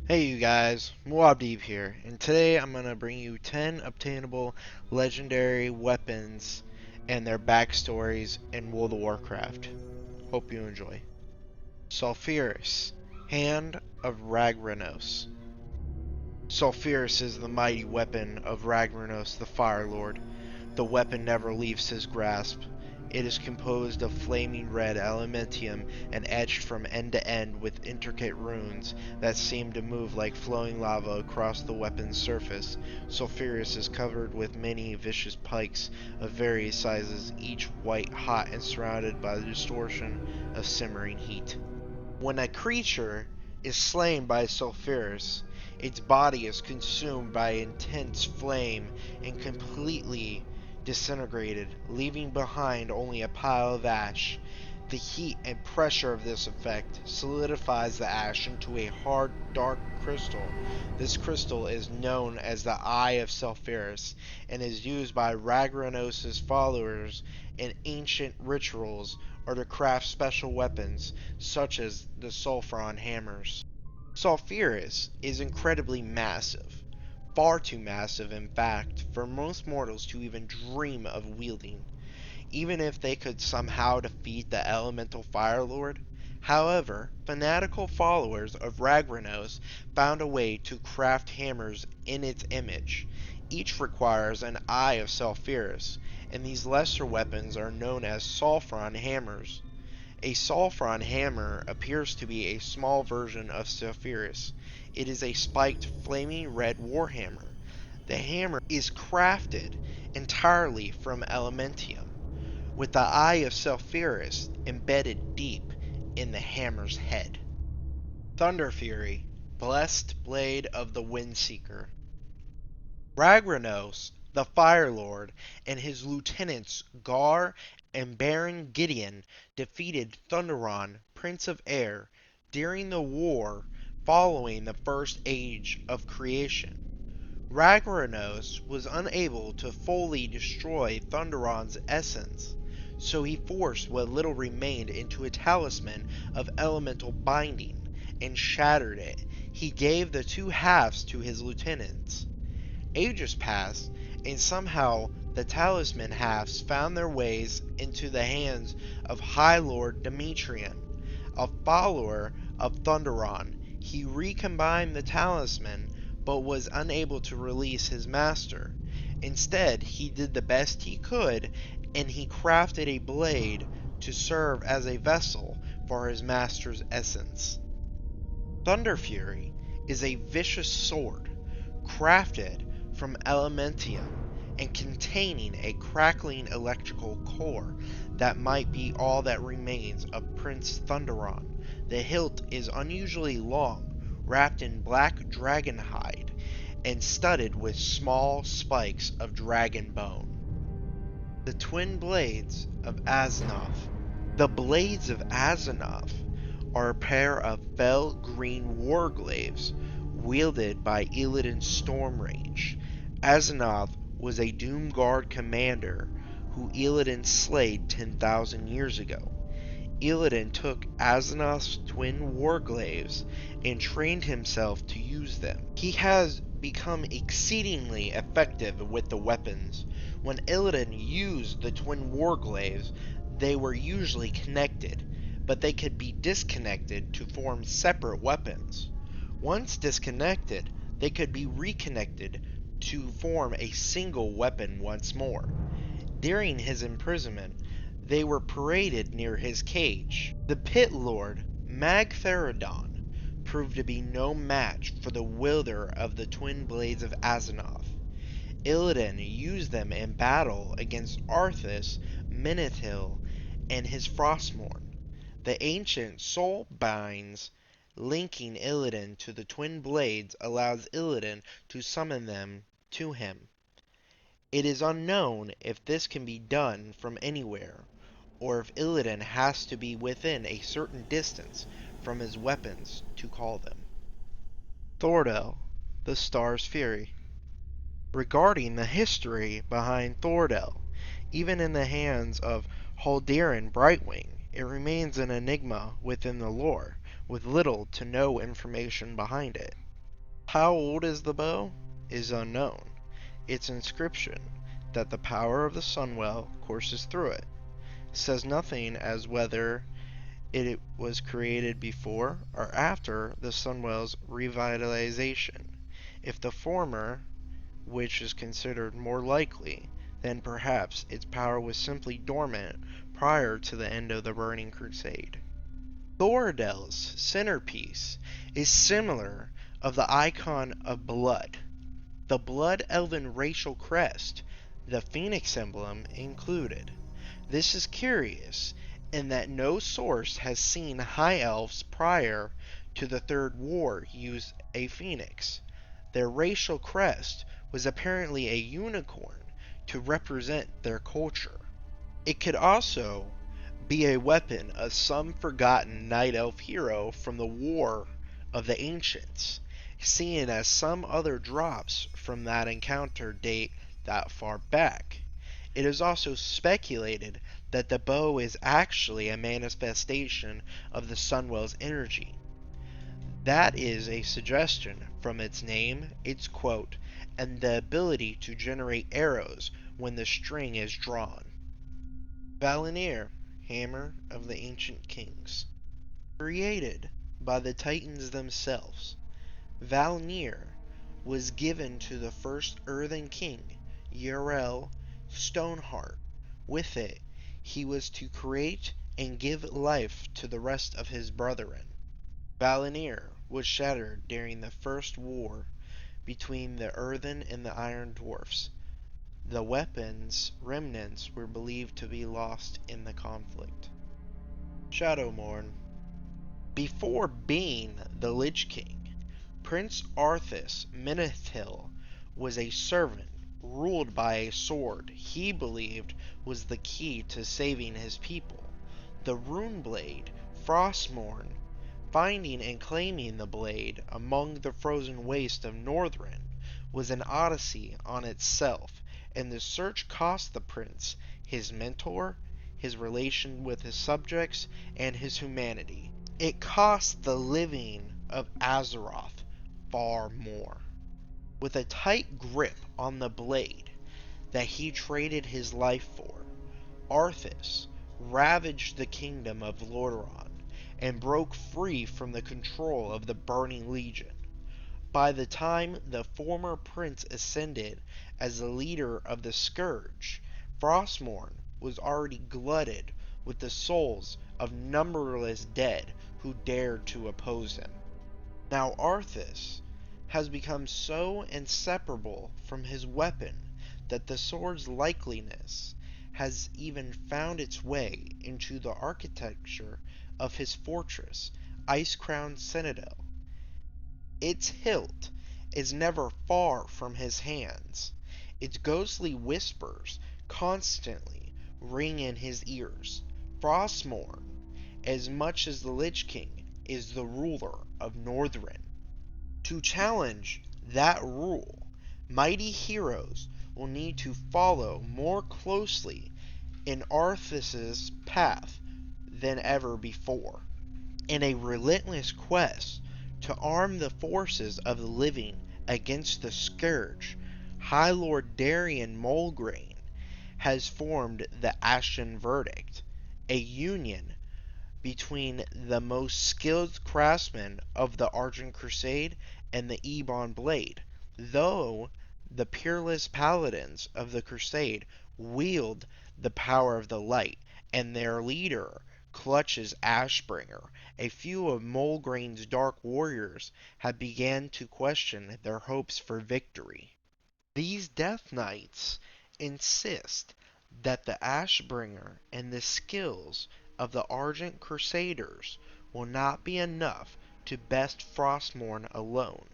Hey you guys, Moabdeep here, and today I'm going to bring you 10 obtainable legendary weapons and their backstories in World of Warcraft. Hope you enjoy. Sulfuris, Hand of Ragnaros. Sulfuris is the mighty weapon of Ragnaros the Fire Lord. The weapon never leaves his grasp. It is composed of flaming red elementium and etched from end to end with intricate runes that seem to move like flowing lava across the weapon's surface. Sulfuris is covered with many vicious pikes of various sizes, each white hot and surrounded by the distortion of simmering heat. When a creature is slain by sulfuris, its body is consumed by intense flame and completely disintegrated, leaving behind only a pile of ash. The heat and pressure of this effect solidifies the ash into a hard, dark crystal. This crystal is known as the Eye of Sulfuris and is used by Ragnaros' followers in ancient rituals or to craft special weapons, such as the Sulfuron hammers. Sulfuris is incredibly massive, far too massive in fact for most mortals to even dream of wielding, even if they could somehow defeat the elemental Fire Lord. However, fanatical followers of Ragnaros found a way to craft hammers in its image. Each requires an Eye of Sulfuris, and these lesser weapons are known as Sulfuron hammers. A Sulfuron hammer appears to be a small version of Sulfuris. It is a spiked flaming red warhammer. The hammer is crafted entirely from elementium, with the Eye of Sulfuris embedded deep in the hammer's head. Thunder Fury, Blessed Blade of the Windseeker. Ragnaros, the Fire Lord, and his lieutenants Gar and Baron Gideon defeated Thunderon, Prince of Air, during the war following the First Age of Creation. Ragnaros was unable to fully destroy Thunderon's essence, so he forced what little remained into a talisman of elemental binding and shattered it. He gave the two halves to his lieutenants. Ages passed, and somehow the talisman halves found their ways into the hands of High Lord Demetrian, a follower of Thunderon. He recombined the talisman, but was unable to release his master. Instead, he did the best he could, and he crafted a blade to serve as a vessel for his master's essence. Thunder Fury is a vicious sword, crafted from elementium and containing a crackling electrical core that might be all that remains of Prince Thunderon. The hilt is unusually long, wrapped in black dragon hide, and studded with small spikes of dragon bone. The Twin Blades of Azzinoth. The Blades of Azzinoth are a pair of fell green warglaves wielded by Illidan Stormrage. Azzinoth was a Doomguard commander who Illidan slayed 10,000 years ago. Illidan took Azzinoth's twin warglaves and trained himself to use them. He has become exceedingly effective with the weapons. When Illidan used the twin warglaves, they were usually connected, but they could be disconnected to form separate weapons. Once disconnected, they could be reconnected to form a single weapon once more. During his imprisonment, they were paraded near his cage. The Pit Lord, Magtheridon, proved to be no match for the wielder of the Twin Blades of Azzinoth. Illidan used them in battle against Arthas, Menethil, and his Frostmourne. The ancient soul binds linking Illidan to the Twin Blades allows Illidan to summon them to him. It is unknown if this can be done from anywhere, or if Illidan has to be within a certain distance from his weapons to call them. Thordel, the Star's Fury. Regarding the history behind Thordel, even in the hands of Haldiran Brightwing, it remains an enigma within the lore, with little to no information behind it. How old is the bow is unknown. Its inscription, that the power of the Sunwell courses through it, says nothing as whether it was created before or after the Sunwell's revitalization. If the former, which is considered more likely, then perhaps its power was simply dormant prior to the end of the Burning Crusade. Thoradell's centerpiece is similar of the icon of blood, the blood elven racial crest, the phoenix emblem included. This is curious in that no source has seen high elves prior to the Third War use a phoenix. Their racial crest was apparently a unicorn to represent their culture. It could also be a weapon of some forgotten night elf hero from the War of the Ancients, seeing as some other drops from that encounter date that far back. It is also speculated that the bow is actually a manifestation of the Sunwell's energy. That is a suggestion from its name, its quote, and the ability to generate arrows when the string is drawn. Valinir, Hammer of the Ancient Kings. Created by the Titans themselves, Valinir was given to the first Earthen King, Yrel Stoneheart. With it, he was to create and give life to the rest of his brethren. Valinir was shattered during the First War between the Earthen and the Iron Dwarfs. The weapon's remnants were believed to be lost in the conflict. Shadowmourne. Before being the Lich King, Prince Arthas Menethil was a servant ruled by a sword he believed was the key to saving his people, the rune blade Frostmourne. Finding and claiming the blade among the frozen waste of Northrend was an odyssey on itself, and the search cost the prince his mentor, his relation with his subjects, and his humanity. It cost the living of Azeroth far more. With a tight grip on the blade that he traded his life for, Arthas ravaged the kingdom of Lordaeron and broke free from the control of the Burning Legion. By the time the former prince ascended as the leader of the Scourge, Frostmourne was already glutted with the souls of numberless dead who dared to oppose him. Now Arthas has become so inseparable from his weapon that the sword's likeliness has even found its way into the architecture of his fortress, Ice-Crowned Citadel. Its hilt is never far from his hands. Its ghostly whispers constantly ring in his ears. Frostmourne, as much as the Lich King, is the ruler of Northrend. To challenge that rule, mighty heroes will need to follow more closely in Arthas's path than ever before. In a relentless quest to arm the forces of the living against the Scourge, High Lord Darian Mulgrain has formed the Ashen Verdict, a union between the most skilled craftsmen of the Argent Crusade and the Ebon Blade, though the peerless paladins of the Crusade wield the power of the light, and their leader clutches Ashbringer. A few of Mulgrain's dark warriors have begun to question their hopes for victory. These Death Knights insist that the Ashbringer and the skills of the Argent Crusaders will not be enough to best Frostmourne alone.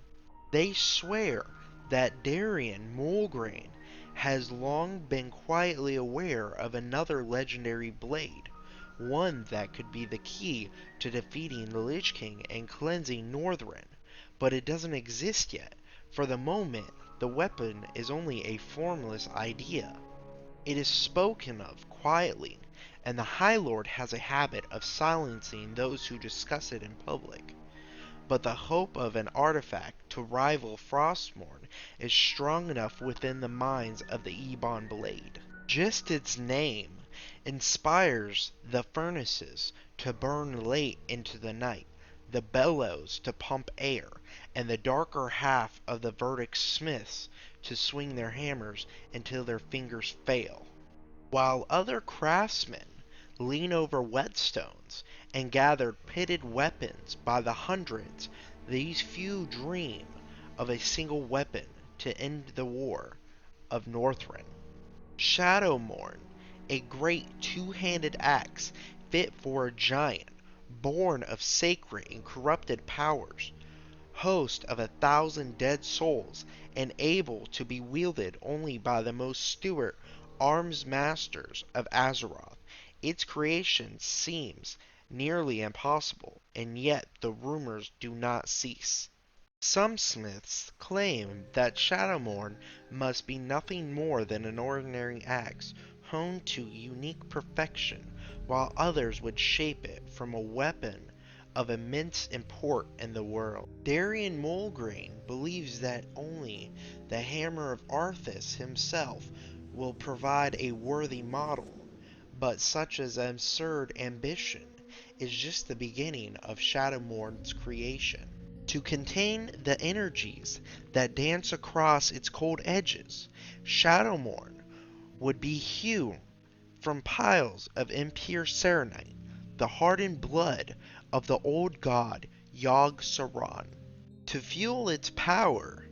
They swear that Darian Mulgrain has long been quietly aware of another legendary blade, one that could be the key to defeating the Lich King and cleansing Northrend, but it doesn't exist yet. For the moment, the weapon is only a formless idea. It is spoken of quietly, and the High Lord has a habit of silencing those who discuss it in public. but the hope of an artifact to rival Frostmourne is strong enough within the minds of the Ebon Blade. Just its name inspires the furnaces to burn late into the night, the bellows to pump air, and the darker half of the verdict smiths to swing their hammers until their fingers fail. While other craftsmen lean over whetstones and gather pitted weapons by the hundreds, these few dream of a single weapon to end the war of Northrend. Shadowmourne, a great two-handed axe fit for a giant, born of sacred and corrupted powers, host of 1,000 dead souls, and able to be wielded only by the most stewart arms masters of Azeroth. Its creation seems nearly impossible, and yet the rumors do not cease. Some smiths claim that Shadowmourne must be nothing more than an ordinary axe, honed to unique perfection, while others would shape it from a weapon of immense import in the world. Darian Mulgrain believes that only the Hammer of Arthas himself will provide a worthy model, but such an absurd ambition is just the beginning of Shadowmourn's creation. To contain the energies that dance across its cold edges, Shadowmourne would be hewn from piles of impure serenite, the hardened blood of the old god Yogg-Saron. To fuel its power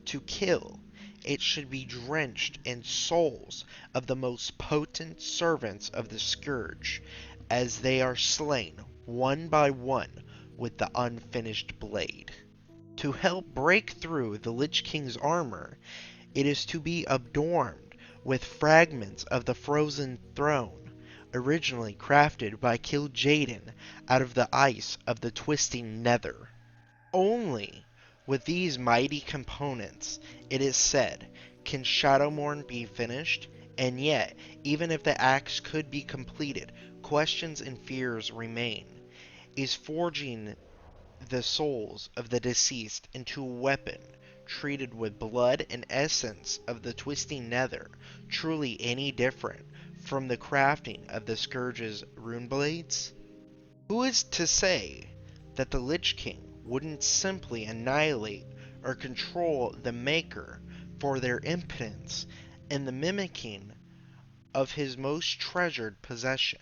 to kill, it should be drenched in souls of the most potent servants of the Scourge, as they are slain one by one with the unfinished blade. To help break through the Lich King's armor, it is to be adorned with fragments of the Frozen Throne, originally crafted by Kil'jaeden out of the ice of the twisting Nether. Only with these mighty components, it is said, can Shadowmourne be finished, and yet, even if the axe could be completed, questions and fears remain. Is forging the souls of the deceased into a weapon treated with blood and essence of the twisting Nether truly any different from the crafting of the Scourge's rune blades? Who is to say that the Lich King wouldn't simply annihilate or control the Maker for their impotence in the mimicking of his most treasured possession?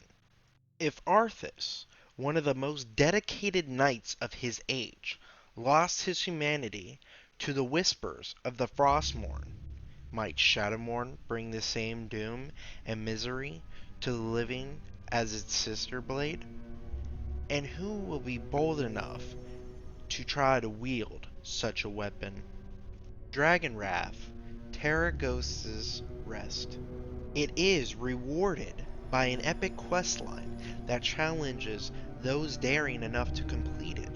If Arthas, one of the most dedicated knights of his age, lost his humanity to the whispers of the Frostmourne, might Shadowmourne bring the same doom and misery to the living as its sister blade? And who will be bold enough to try to wield such a weapon? Dragonwrath, Terragos's Rest. It is rewarded by an epic questline that challenges those daring enough to complete it.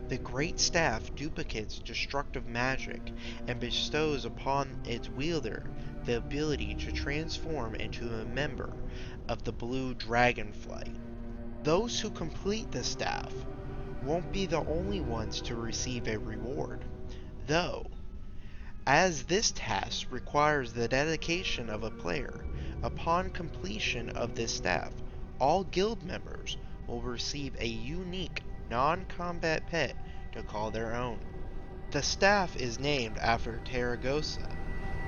The Great Staff duplicates destructive magic and bestows upon its wielder the ability to transform into a member of the Blue Dragonflight. Those who complete the staff won't be the only ones to receive a reward, though, as this task requires the dedication of a player. Upon completion of this staff, all guild members will receive a unique non-combat pet to call their own. The staff is named after Terragosa,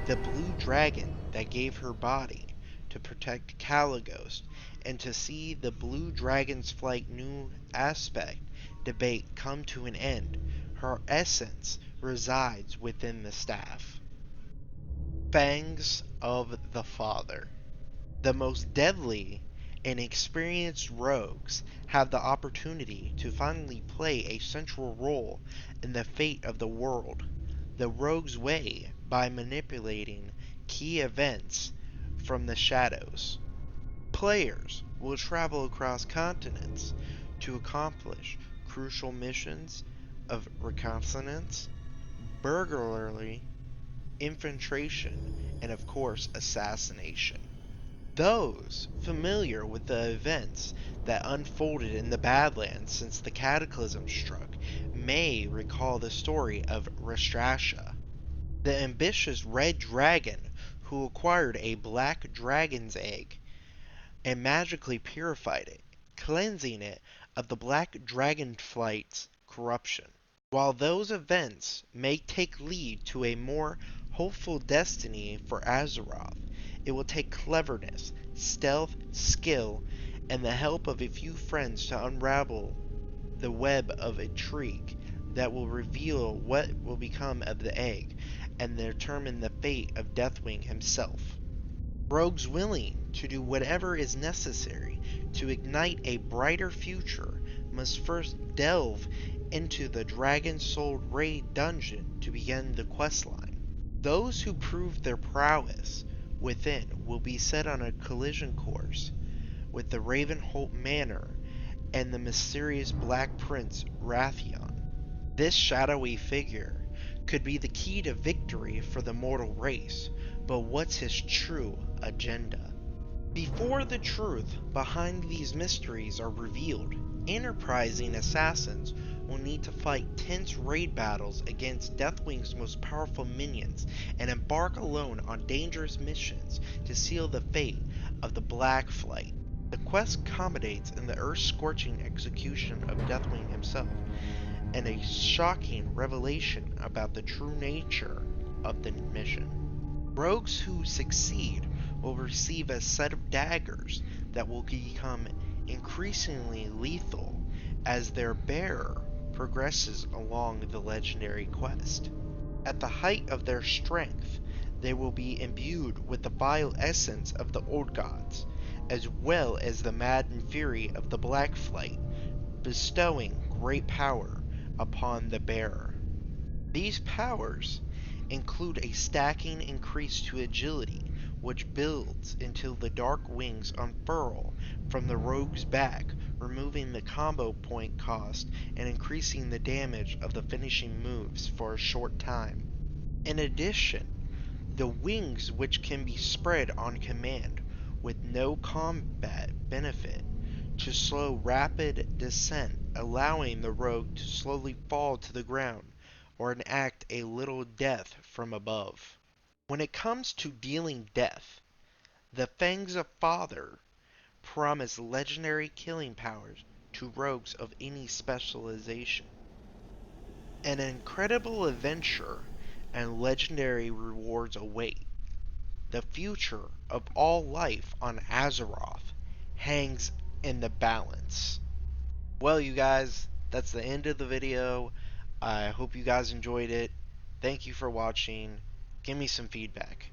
the blue dragon that gave her body to protect Caligos and to see the blue dragon's flight new aspect debate come to an end. Her essence resides within the staff. Fangs of the Father. The most deadly and experienced rogues have the opportunity to finally play a central role in the fate of the world. The rogue's way by manipulating key events from the shadows. Players will travel across continents to accomplish crucial missions of reconnaissance, burglary, infiltration, and of course assassination. Those familiar with the events that unfolded in the Badlands since the Cataclysm struck may recall the story of Rastrasha, the ambitious red dragon who acquired a black dragon's egg and magically purified it, cleansing it of the black dragonflight's corruption. While those events may take lead to a more hopeful destiny for Azeroth, it will take cleverness, stealth, skill, and the help of a few friends to unravel the web of intrigue that will reveal what will become of the egg and determine the fate of Deathwing himself. Rogues willing to do whatever is necessary to ignite a brighter future must first delve into the Dragon Soul Raid dungeon to begin the questline. Those who prove their prowess within will be set on a collision course with the Ravenholt Manor and the mysterious Black Prince Wrathion. This shadowy figure could be the key to victory for the mortal race, but what's his true agenda? Before the truth behind these mysteries are revealed, enterprising assassins will need to fight tense raid battles against Deathwing's most powerful minions and embark alone on dangerous missions to seal the fate of the Black Flight. The quest culminates in the earth-scorching execution of Deathwing himself, and a shocking revelation about the true nature of the mission. Rogues who succeed will receive a set of daggers that will become increasingly lethal as their bearer progresses along the legendary quest. At the height of their strength, they will be imbued with the vile essence of the old gods, as well as the maddened fury of the Black Flight, bestowing great power upon the bearer. These powers include a stacking increase to agility, which builds until the dark wings unfurl from the rogue's back, removing the combo point cost and increasing the damage of the finishing moves for a short time. In addition, the wings, which can be spread on command with no combat benefit, to slow rapid descent, allowing the rogue to slowly fall to the ground or enact a little death from above. When it comes to dealing death, the Fangs of Father promise legendary killing powers to rogues of any specialization. An incredible adventure and legendary rewards await. The future of all life on Azeroth hangs in the balance. Well, you guys, that's the end of the video. I hope you guys enjoyed it. Thank you for watching. Give me some feedback.